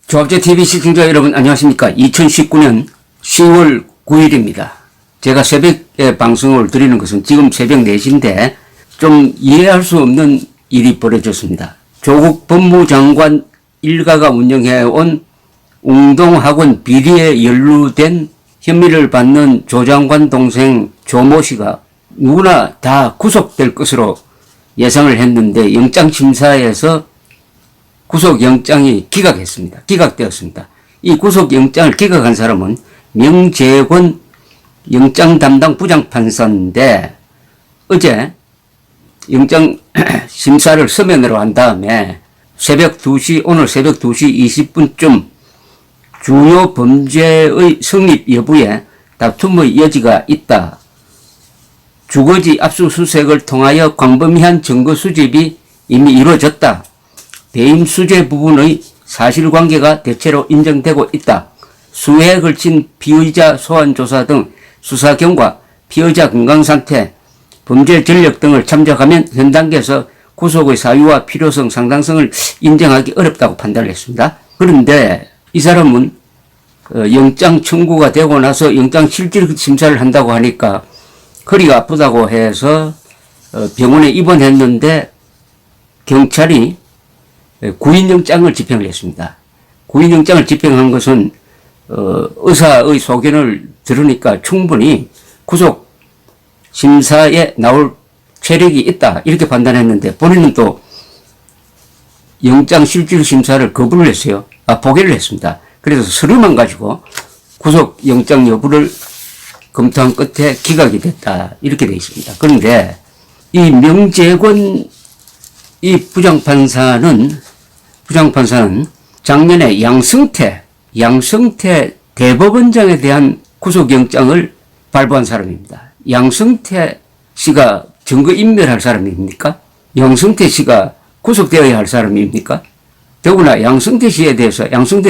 조합제TV 시청자 여러분 안녕하십니까. 2019년 10월 9일입니다. 제가 새벽에 방송을 드리는 것은 지금 새벽 4시인데 좀 이해할 수 없는 일이 벌어졌습니다. 조국 법무장관 일가가 운영해온 웅동학원 비리에 연루된 혐의를 받는 조 장관 동생 조모 씨가 누구나 다 구속될 것으로 예상을 했는데 영장심사에서 구속영장이 기각되었습니다. 이 구속영장을 기각한 사람은 명재권 영장 담당 부장판사인데 어제 영장 심사를 서면으로 한 다음에 오늘 새벽 2시 20분쯤 주요 범죄의 성립 여부에 다툼의 여지가 있다. 주거지 압수수색을 통하여 광범위한 증거 수집이 이미 이루어졌다. 배임 수재 부분의 사실관계가 대체로 인정되고 있다. 수회에 걸친 피의자 소환조사 등 수사 경과, 피의자 건강상태, 범죄 전력 등을 참작하면 현 단계에서 구속의 사유와 필요성, 상당성을 인정하기 어렵다고 판단을 했습니다. 그런데 이 사람은 영장 청구가 되고 나서 영장 실질 심사를 한다고 하니까 허리가 아프다고 해서 병원에 입원했는데 경찰이 구인영장을 집행을 했습니다. 구인영장을 집행한 것은 의사의 소견을 들으니까 충분히 구속 심사에 나올 체력이 있다 이렇게 판단했는데 본인은 또 영장 실질 심사를 거부를 했어요. 포기를 했습니다. 그래서 서류만 가지고 구속 영장 여부를 검토한 끝에 기각이 됐다 이렇게 되어 있습니다. 그런데 이 명재권 이 부장판사는 작년에 양승태 대법원장에 대한 구속영장을 발부한 사람입니다. 양승태 씨가 증거인멸할 사람입니까? 양승태 씨가 구속되어야 할 사람입니까? 더구나 양승태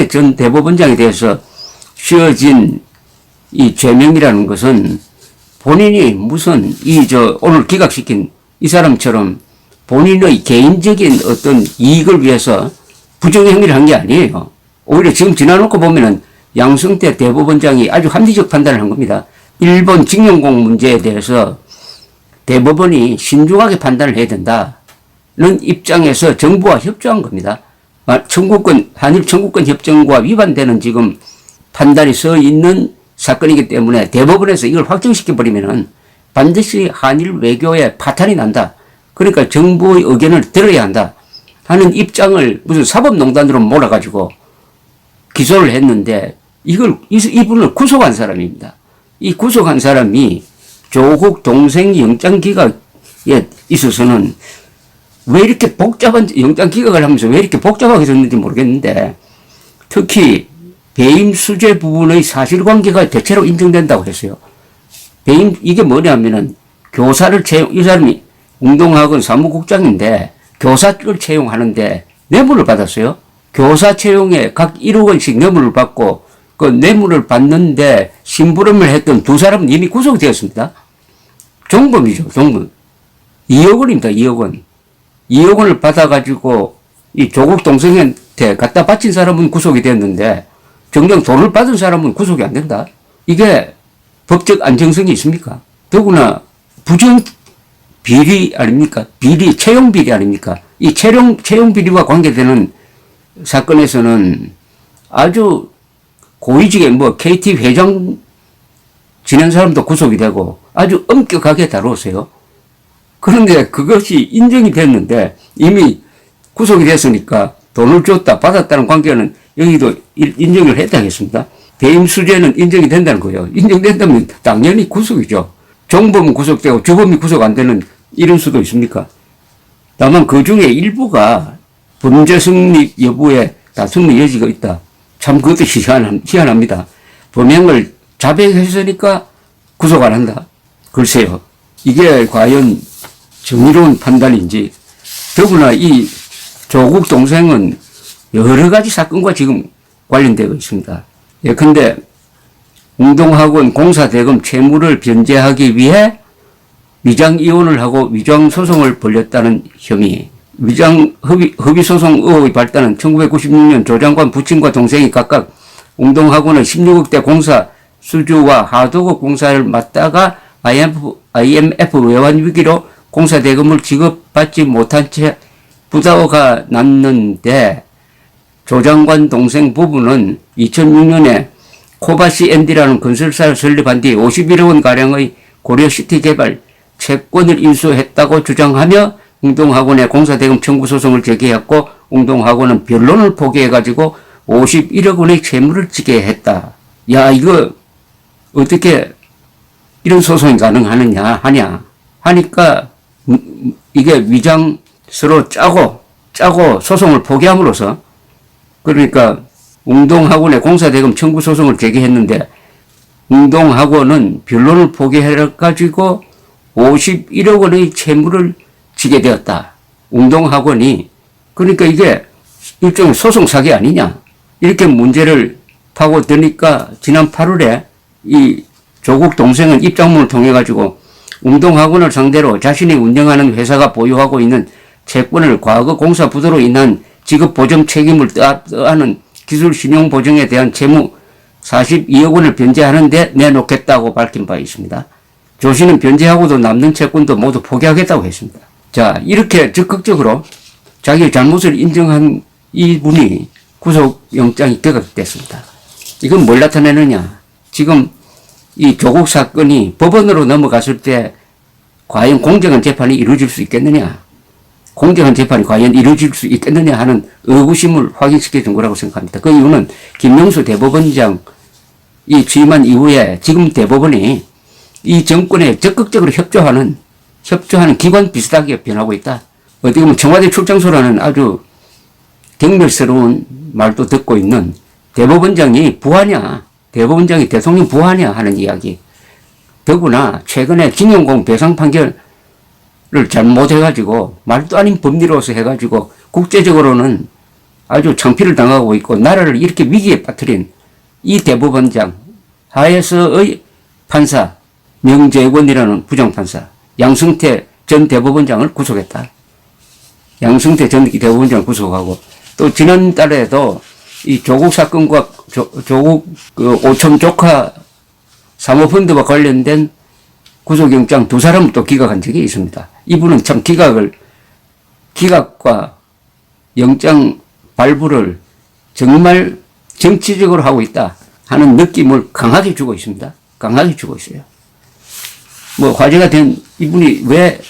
전 대법원장에 대해서 씌워진 이 죄명이라는 것은 본인이 무슨 오늘 기각시킨 이 사람처럼 본인의 개인적인 어떤 이익을 위해서 부정행위를 한 게 아니에요. 오히려 지금 지나놓고 보면은 양승태 대법원장이 아주 합리적 판단을 한 겁니다. 일본 징용공 문제에 대해서 대법원이 신중하게 판단을 해야 된다는 입장에서 정부와 협조한 겁니다. 한일 청구권 협정과 위반되는 지금 판단이 써 있는 사건이기 때문에 대법원에서 이걸 확정시켜버리면은 반드시 한일 외교에 파탄이 난다. 그러니까 정부의 의견을 들어야 한다 하는 입장을 무슨 사법농단으로 몰아가지고 기소를 했는데 이분을 구속한 사람입니다. 이 구속한 사람이 조국 동생 영장 기각에 있어서는 왜 이렇게 복잡한 영장 기각을 하면서 왜 이렇게 복잡하게 썼는지 모르겠는데 특히 배임 수재 부분의 사실관계가 대체로 인정된다고 했어요. 이게 뭐냐면은 이 사람이 웅동학원 사무국장인데 교사를 채용하는데 뇌물을 받았어요. 교사 채용에 각 1억 원씩 뇌물을 받고 그 뇌물을 받는데 심부름을 했던 두 사람은 이미 구속되었습니다. 종범이죠, 종범. 2억 원입니다, 2억 원. 2억 원을 받아가지고 이 조국 동생한테 갖다 바친 사람은 구속이 됐는데 정작 돈을 받은 사람은 구속이 안 된다. 이게 법적 안정성이 있습니까? 더구나 비리 아닙니까? 채용 비리 아닙니까? 이 채용 비리와 관계되는 사건에서는 아주 고위직에 KT 회장 지낸 사람도 구속이 되고 아주 엄격하게 다루었어요. 그런데 그것이 인정이 됐는데 이미 구속이 됐으니까 돈을 줬다 받았다는 관계는 여기도 인정을 했다 하겠습니다. 배임 수재는 인정이 된다는 거예요. 인정된다면 당연히 구속이죠. 종범은 구속되고 주범이 구속 안 되는 이런 수도 있습니까? 다만 그 중에 일부가 범죄 성립 여부에 다툼의 여지가 있다. 참 그것도 희한합니다. 범행을 자백했으니까 구속 안 한다. 글쎄요. 이게 과연 정의로운 판단인지. 더구나 이 조국 동생은 여러 가지 사건과 지금 관련되어 있습니다. 예컨대 웅동학원 공사대금 채무를 변제하기 위해 위장 이혼을 하고 위장 소송을 벌였다는 혐의. 위장 허위소송 의혹의 발단은 1996년 조 장관 부친과 동생이 각각 웅동학원의 16억대 공사 수주와 하도급 공사를 맡다가 IMF 외환 위기로 공사 대금을 지급받지 못한 채 부도가 났는데 조 장관 동생 부부는 2006년에 코바시 앤디라는 건설사를 설립한 뒤 51억 원가량의 고려시티 개발 채권을 인수했다고 주장하며 웅동학원에 공사대금 청구 소송을 제기했고 웅동학원은 변론을 포기해가지고 51억 원의 채무를 지게 했다. 야, 이거 어떻게 이런 소송이 가능하느냐 하니까 이게 위장서로 짜고 소송을 포기함으로써 그러니까 웅동학원에 공사대금 청구 소송을 제기했는데 웅동학원은 변론을 포기해가지고 51억 원의 채무를 지게 되었다. 웅동학원이 그러니까 이게 일종의 소송 사기 아니냐 이렇게 문제를 파고드니까 지난 8월에 이 조국 동생은 입장문을 통해 가지고 웅동학원을 상대로 자신이 운영하는 회사가 보유하고 있는 채권을 과거 공사 부도로 인한 지급 보정 책임을 떠안는 기술 신용 보정에 대한 채무 42억 원을 변제하는데 내놓겠다고 밝힌 바 있습니다. 조 씨는 변제하고도 남는 채권도 모두 포기하겠다고 했습니다. 자, 이렇게 적극적으로 자기의 잘못을 인정한 이분이 구속영장이 기각됐습니다. 이건 뭘 나타내느냐. 지금 이 조국 사건이 법원으로 넘어갔을 때 과연 공정한 재판이 이루어질 수 있겠느냐. 공정한 재판이 과연 이루어질 수 있겠느냐 하는 의구심을 확인시켜 준 거라고 생각합니다. 그 이유는 김명수 대법원장이 취임한 이후에 지금 대법원이 이 정권에 적극적으로 협조하는 기관 비슷하게 변하고 있다. 어떻게 보면 청와대 출장소라는 아주 경멸스러운 말도 듣고 있는 대법원장이 부하냐, 대법원장이 대통령 부하냐 하는 이야기. 더구나 최근에 김영공 배상 판결을 잘못해가지고 말도 아닌 법리로서 해가지고 국제적으로는 아주 창피를 당하고 있고 나라를 이렇게 위기에 빠뜨린 이 대법원장 하에서의 판사 명재권이라는 부장판사 양승태 전 대법원장을 구속했다. 양승태 전 대법원장을 구속하고 또 지난달에도 이 조국 사건과 조국 오촌 조카 사모펀드와 관련된 구속영장 두 사람을 또 기각한 적이 있습니다. 이분은 참 기각과 영장 발부를 정말 정치적으로 하고 있다 하는 느낌을 강하게 주고 있습니다. 강하게 주고 있어요. 뭐 화제가 된 이분이 왜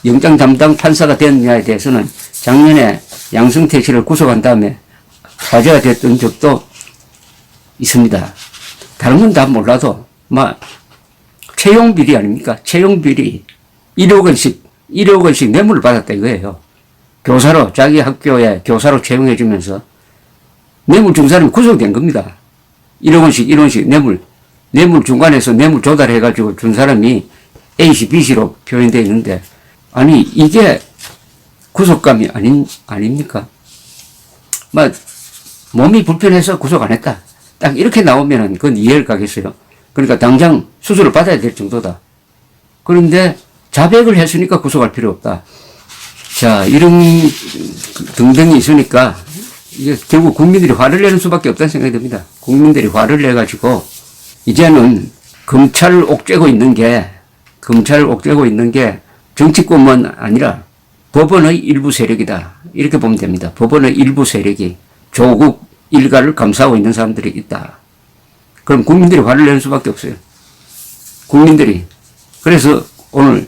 영장 담당 판사가 됐느냐에 대해서는 작년에 양승태 씨를 구속한 다음에 화제가 됐던 적도 있습니다. 다른 건 다 몰라도 채용비리 아닙니까? 채용비리 1억 원씩 뇌물을 받았다 이거예요. 교사로 자기 학교에 교사로 채용해 주면서 뇌물 준 사람이 구속된 겁니다. 1억 원씩 뇌물 중간에서 뇌물 조달해 가지고 준 사람이 A씨, B씨로 표현되어 있는데 아니 이게 구속감이 아닙니까? 몸이 불편해서 구속 안 했다. 딱 이렇게 나오면은 그건 이해를 가겠어요. 그러니까 당장 수술을 받아야 될 정도다. 그런데 자백을 했으니까 구속할 필요 없다. 자, 이런 등등이 있으니까 이게 결국 국민들이 화를 내는 수밖에 없다는 생각이 듭니다. 국민들이 화를 내가지고 이제는 검찰을 옥죄고 있는 게 정치권만 아니라 법원의 일부 세력이다. 이렇게 보면 됩니다. 법원의 일부 세력이 조국 일가를 감싸고 있는 사람들이 있다. 그럼 국민들이 화를 내는 수밖에 없어요. 국민들이. 그래서 오늘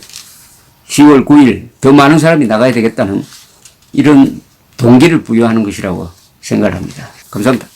10월 9일 더 많은 사람이 나가야 되겠다는 이런 동기를 부여하는 것이라고 생각을 합니다. 감사합니다.